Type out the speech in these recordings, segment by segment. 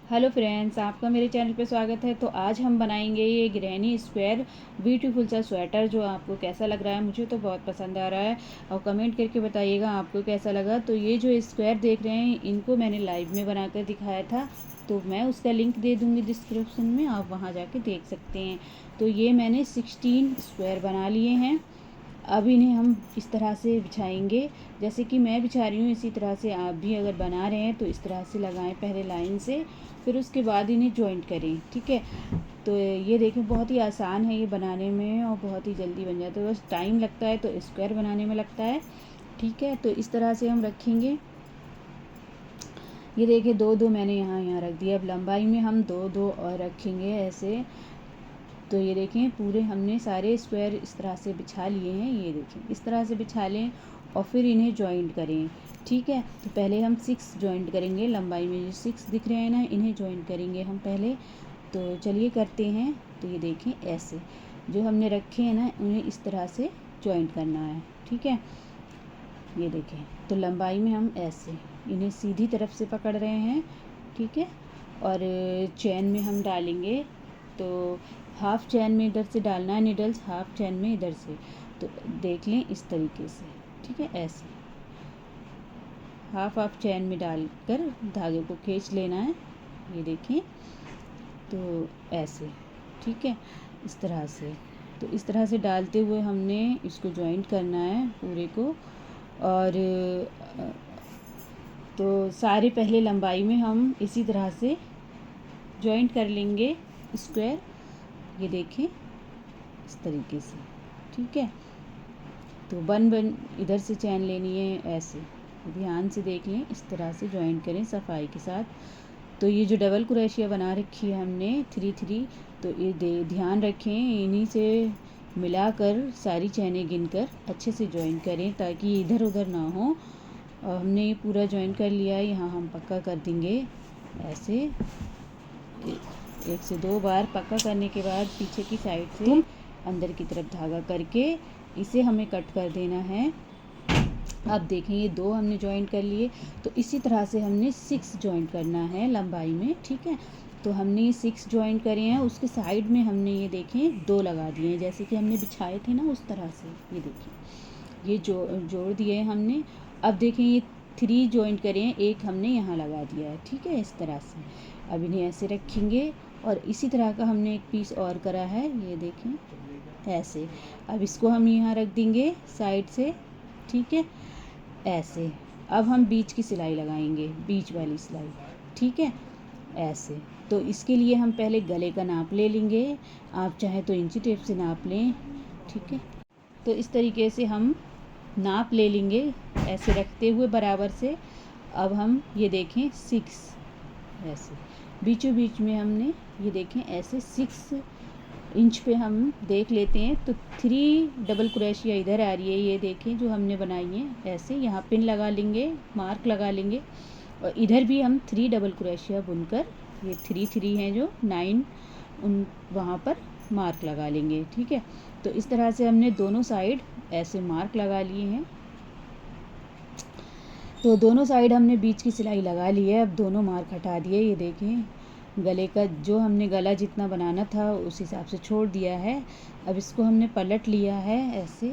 Hello friends, आपका मेरे channel पे स्वागत है। तो आज हम बनाएंगे ये ग्रैनी स्क्वायर ब्यूटीफुल सा स्वेटर, जो आपको कैसा लग रहा है। मुझे तो बहुत पसंद आ रहा है और कमेंट करके बताइएगा आपको कैसा लगा। तो ये जो स्क्वायर देख रहे हैं, इनको मैंने लाइव में बनाकर दिखाया था, तो मैं उसका लिंक दे दूँगी डिस्क्रिप्शन में, आप वहाँ जाके देख सकते हैं। तो ये मैंने 16 स्क्वायर बना लिए हैं। अब इन्हें हम इस तरह से बिछाएंगे, जैसे कि मैं बिछा रही हूँ इसी तरह से आप भी अगर बना रहे हैं तो इस तरह से लगाएं पहले लाइन से, फिर उसके बाद इन्हें जॉइंट करें। ठीक है, तो ये देखें बहुत ही आसान है ये बनाने में और बहुत ही जल्दी बन जाता है। बस टाइम लगता है तो स्क्वायर बनाने में लगता है। ठीक है, तो इस तरह से हम रखेंगे। ये देखिए दो दो मैंने यहाँ रख दिया। अब लंबाई में हम दो दो और रखेंगे ऐसे। तो ये देखें पूरे हमने सारे स्क्वायर इस तरह से बिछा लिए हैं। ये देखें इस तरह से बिछा लें और फिर इन्हें जॉइंट करें। ठीक है, तो पहले हम 6 जॉइंट करेंगे। लंबाई में जो 6 दिख रहे हैं ना, इन्हें जॉइंट करेंगे हम पहले। तो चलिए करते हैं। तो ये देखें ऐसे जो हमने रखे हैं ना, उन्हें इस तरह से जॉइंट करना है। ठीक है, ये देखें तो लंबाई में हम ऐसे इन्हें सीधी तरफ से पकड़ रहे हैं। ठीक है, और चैन में हम डालेंगे तो हाफ चैन में इधर से डालना है निडल्स, हाफ चैन में इधर से। तो देख लें इस तरीके से। ठीक है, ऐसे हाफ हाफ चैन में डालकर धागे को खींच लेना है। ये देखें तो ऐसे। ठीक है, इस तरह से। तो इस तरह से डालते हुए हमने इसको जॉइंट करना है पूरे को। और तो सारे पहले लंबाई में हम इसी तरह से जॉइंट कर लेंगे स्क्वायर। ये देखें इस तरीके से। ठीक है, तो बन इधर से चैन लेनी है ऐसे। ध्यान से देख लें, इस तरह से जॉइंट करें सफाई के साथ। तो ये जो डबल क्रोशिया बना रखी है हमने 3 तो ये ध्यान रखें, इन्हीं से मिलाकर सारी चैनें गिनकर अच्छे से जॉइंट करें ताकि इधर उधर ना हो। और हमने ये पूरा जॉइंट कर लिया है, यहाँ हम पक्का कर देंगे ऐसे। 1 से 2 बार पक्का करने के बाद पीछे की साइड से अंदर की तरफ धागा करके इसे हमें कट कर देना है। अब देखें ये 2 हमने जॉइंट कर लिए, तो इसी तरह से हमने 6 जॉइंट करना है लंबाई में। ठीक है, तो हमने ये 6 जॉइंट करे हैं। उसके साइड में हमने ये देखें 2 लगा दिए हैं, जैसे कि हमने बिछाए थे ना उस तरह से। ये देखिए ये जोड़ दिए हैं हमने। अब देखें ये 3 जॉइंट करे हैं, एक हमने यहाँ लगा दिया है। ठीक है, इस तरह से। अब इन्हें ऐसे रखेंगे और इसी तरह का हमने एक पीस और करा है। ये देखें ऐसे। अब इसको हम यहाँ रख देंगे साइड से। ठीक है, ऐसे। अब हम बीच की सिलाई लगाएंगे, बीच वाली सिलाई। ठीक है, ऐसे। तो इसके लिए हम पहले गले का नाप ले लेंगे, आप चाहे तो इंची टेप से नाप लें। ठीक है, तो इस तरीके से हम नाप ले लेंगे ऐसे रखते हुए बराबर से। अब हम ये देखें 6 ऐसे बीचों बीच में हमने ये देखें ऐसे 6 इंच पे हम देख लेते हैं। तो 3 डबल क्रोशिया इधर आ रही है। ये देखें जो हमने बनाई है ऐसे, यहाँ पिन लगा लेंगे, मार्क लगा लेंगे। और इधर भी हम 3 डबल क्रोशिया बुनकर, ये 3 हैं जो 9 उन वहाँ पर मार्क लगा लेंगे। ठीक है, तो इस तरह से हमने दोनों साइड ऐसे मार्क लगा लिए हैं। तो दोनों साइड हमने बीच की सिलाई लगा ली है। अब दोनों मार्क हटा दिए। ये देखें गले का जो हमने गला जितना बनाना था उस हिसाब से छोड़ दिया है। अब इसको हमने पलट लिया है ऐसे।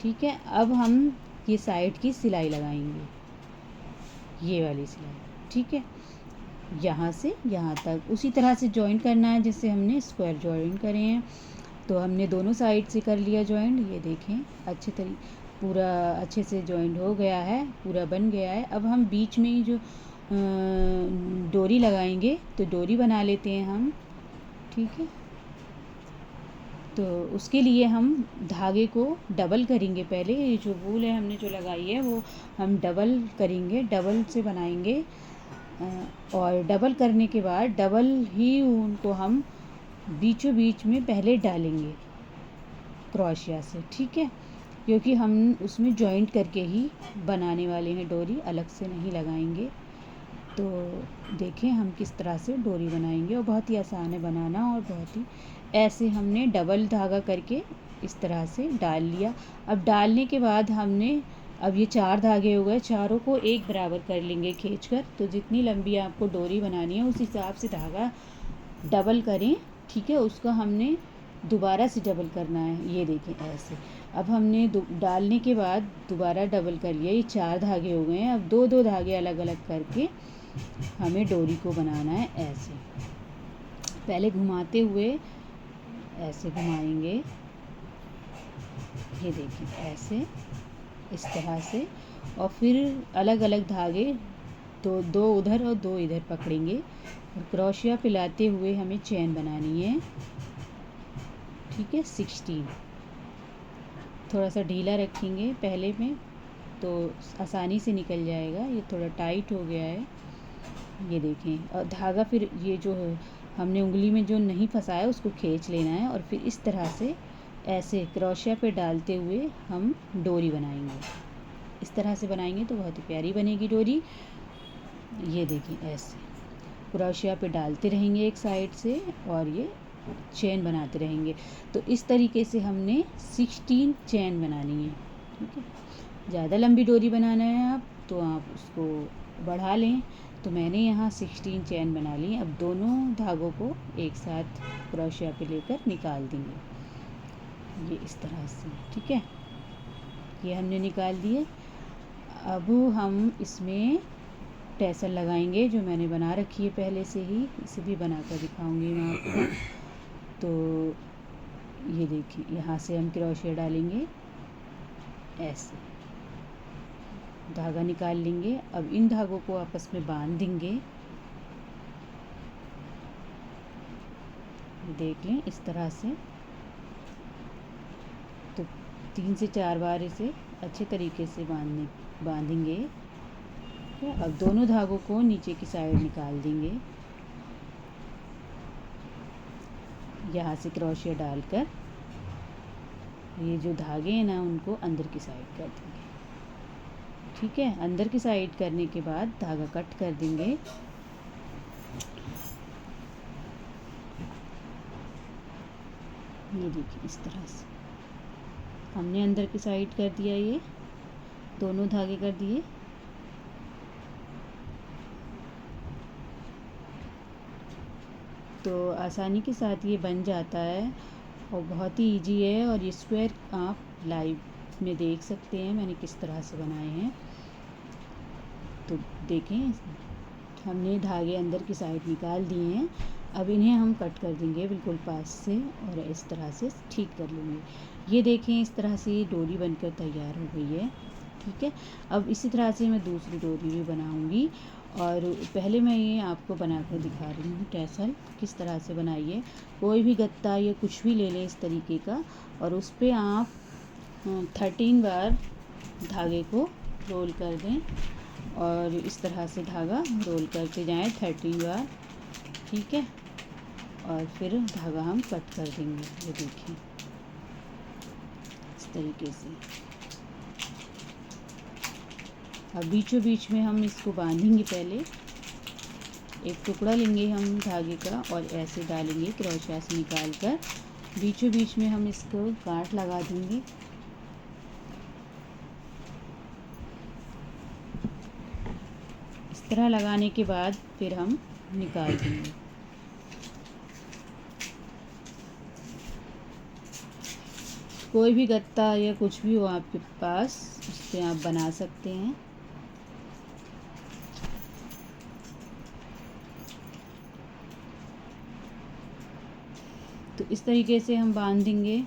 ठीक है, अब हम ये साइड की सिलाई लगाएंगे, ये वाली सिलाई। ठीक है, यहाँ से यहाँ तक उसी तरह से जॉइंट करना है जिससे हमने स्क्वायर जॉइंट करे हैं। तो हमने दोनों साइड से कर लिया जॉइंट। ये देखें अच्छे तरीके पूरा अच्छे से जॉइंट हो गया है, पूरा बन गया है। अब हम बीच में ही जो डोरी लगाएंगे, तो डोरी बना लेते हैं हम। ठीक है, तो उसके लिए हम धागे को डबल करेंगे पहले। ये जो वूल है हमने जो लगाई है वो हम डबल करेंगे, डबल से बनाएंगे। और डबल करने के बाद डबल ही उनको हम बीचों बीच में पहले डालेंगे क्रोशिया से। ठीक है, क्योंकि हम उसमें जॉइंट करके ही बनाने वाले हैं, डोरी अलग से नहीं लगाएंगे। तो देखें हम किस तरह से डोरी बनाएंगे, और बहुत ही आसान है बनाना। और बहुत ही ऐसे हमने डबल धागा करके इस तरह से डाल लिया। अब डालने के बाद हमने अब ये 4 धागे हो गए, चारों को एक बराबर कर लेंगे खींचकर। तो जितनी लंबी आपको डोरी बनानी है उस हिसाब से धागा डबल करें, ठीक है। उसका हमने दोबारा से डबल करना है, ये देखें ऐसे। अब हमने डालने के बाद दोबारा डबल कर लिया, ये 4 धागे हो गए हैं। अब 2-2 धागे अलग अलग करके हमें डोरी को बनाना है ऐसे। पहले घुमाते हुए ऐसे घुमाएंगे, ये देखिए ऐसे, इस तरह से। और फिर अलग अलग धागे तो 2 उधर और 2 इधर पकड़ेंगे और क्रोशिया पिलाते हुए हमें चेन बनानी है, ठीक है। 16 थोड़ा सा ढीला रखेंगे पहले में तो आसानी से निकल जाएगा। ये थोड़ा टाइट हो गया है, ये देखें। और धागा फिर ये जो हमने उंगली में जो नहीं फंसाया उसको खींच लेना है और फिर इस तरह से ऐसे क्रोशिया पे डालते हुए हम डोरी बनाएंगे। इस तरह से बनाएंगे तो बहुत ही प्यारी बनेगी डोरी। ये देखिए ऐसे क्रोशिया पे डालते रहेंगे एक साइड से और ये चेन बनाते रहेंगे। तो इस तरीके से हमने 16 चेन बनानी है, ठीक है। ज़्यादा लंबी डोरी बनाना है आप तो आप उसको बढ़ा लें। तो मैंने यहाँ 16 चेन बना ली। अब दोनों धागों को एक साथ क्रोशिया पे लेकर निकाल देंगे, ये इस तरह से, ठीक है। ये हमने निकाल दिए। अब हम इसमें टैसल लगाएंगे जो मैंने बना रखी है पहले से ही, इसे भी बना कर दिखाऊंगी मैं आपको। तो ये देखिए यहाँ से हम क्रोशिया डालेंगे ऐसे, धागा निकाल लेंगे। अब इन धागों को आपस में बांध देंगे, देख लें इस तरह से। तो 3 से 4 बार इसे अच्छे तरीके से बांधेंगे। अब दोनों धागों को नीचे की साइड निकाल देंगे, यहाँ से क्रोशिया डालकर ये जो धागे हैं ना उनको अंदर की साइड कर देंगे, ठीक है। अंदर की साइड करने के बाद धागा कट कर देंगे। ये देखिए इस तरह से हमने अंदर की साइड कर दिया, ये दोनों धागे कर दिए। तो आसानी के साथ ये बन जाता है और बहुत ही इजी है। और ये स्क्वायर आप लाइव में देख सकते हैं मैंने किस तरह से बनाए हैं। तो देखें हमने धागे अंदर की साइड निकाल दिए हैं। अब इन्हें हम कट कर देंगे बिल्कुल पास से और इस तरह से ठीक कर लेंगे। ये देखें इस तरह से ये डोरी बनकर तैयार हो गई है, ठीक है। अब इसी तरह से मैं दूसरी डोरी भी बनाऊंगी और पहले मैं ये आपको बना कर दिखा रही हूँ टैसल किस तरह से बनाइए। कोई भी गत्ता या कुछ भी ले लें इस तरीके का और उस पर आप 13 बार धागे को रोल कर दें और इस तरह से धागा रोल करते जाएं 13 बार, ठीक है। और फिर धागा हम कट कर देंगे, ये देखिए इस तरीके से। अब बीचों बीच में हम इसको बांधेंगे। पहले एक टुकड़ा लेंगे हम धागे का और ऐसे डालेंगे क्रोशिया से निकाल कर, बीचों बीच में हम इसको गांठ लगा देंगे। इस तरह लगाने के बाद फिर हम निकाल देंगे। कोई भी गत्ता या कुछ भी हो आपके पास उस पर आप बना सकते हैं। तो इस तरीके से हम बांध देंगे।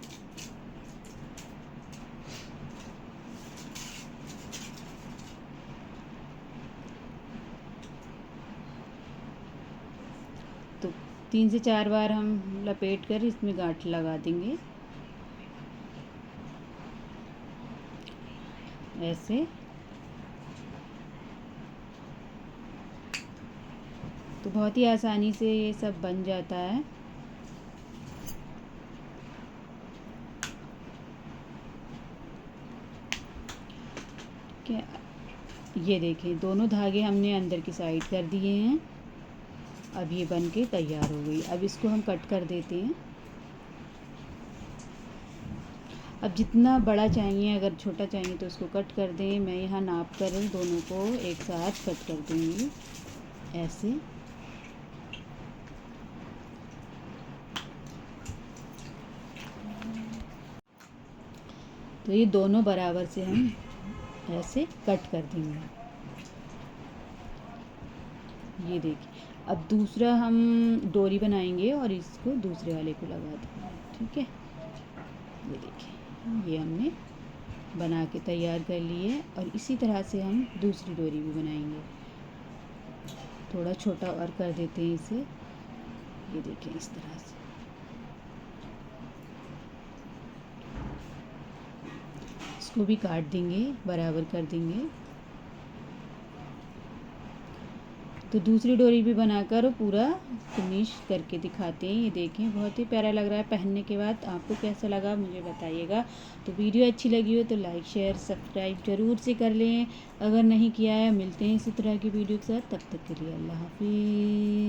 तो 3 से 4 बार हम लपेट कर इसमें गांठ लगा देंगे ऐसे। तो बहुत ही आसानी से ये सब बन जाता है। क्या ये देखें दोनों धागे हमने अंदर की साइड कर दिए हैं। अब ये बन के तैयार हो गई। अब इसको हम कट कर देते हैं। अब जितना बड़ा चाहिए, अगर छोटा चाहिए तो उसको कट कर दें। मैं यहाँ नाप कर दोनों को एक साथ कट कर दूँगी ऐसे। तो ये दोनों बराबर से हम ऐसे कट कर देंगे। ये देखिए, अब दूसरा हम डोरी बनाएंगे और इसको दूसरे वाले को लगा देंगे। ठीक है, ये देखिए, ये हमने बना के तैयार कर ली है। और इसी तरह से हम दूसरी डोरी भी बनाएंगे। थोड़ा छोटा और कर देते हैं इसे। ये देखिए, इस तरह से इसको भी काट देंगे, बराबर कर देंगे। तो दूसरी डोरी भी बनाकर पूरा फिनिश करके दिखाते हैं। ये देखें, बहुत ही प्यारा लग रहा है पहनने के बाद। आपको कैसा लगा मुझे बताइएगा। तो वीडियो अच्छी लगी हो तो लाइक शेयर सब्सक्राइब ज़रूर से कर लें अगर नहीं किया है। मिलते हैं इसी तरह की वीडियो के साथ, तब तक के लिए अल्लाह हाफिज़।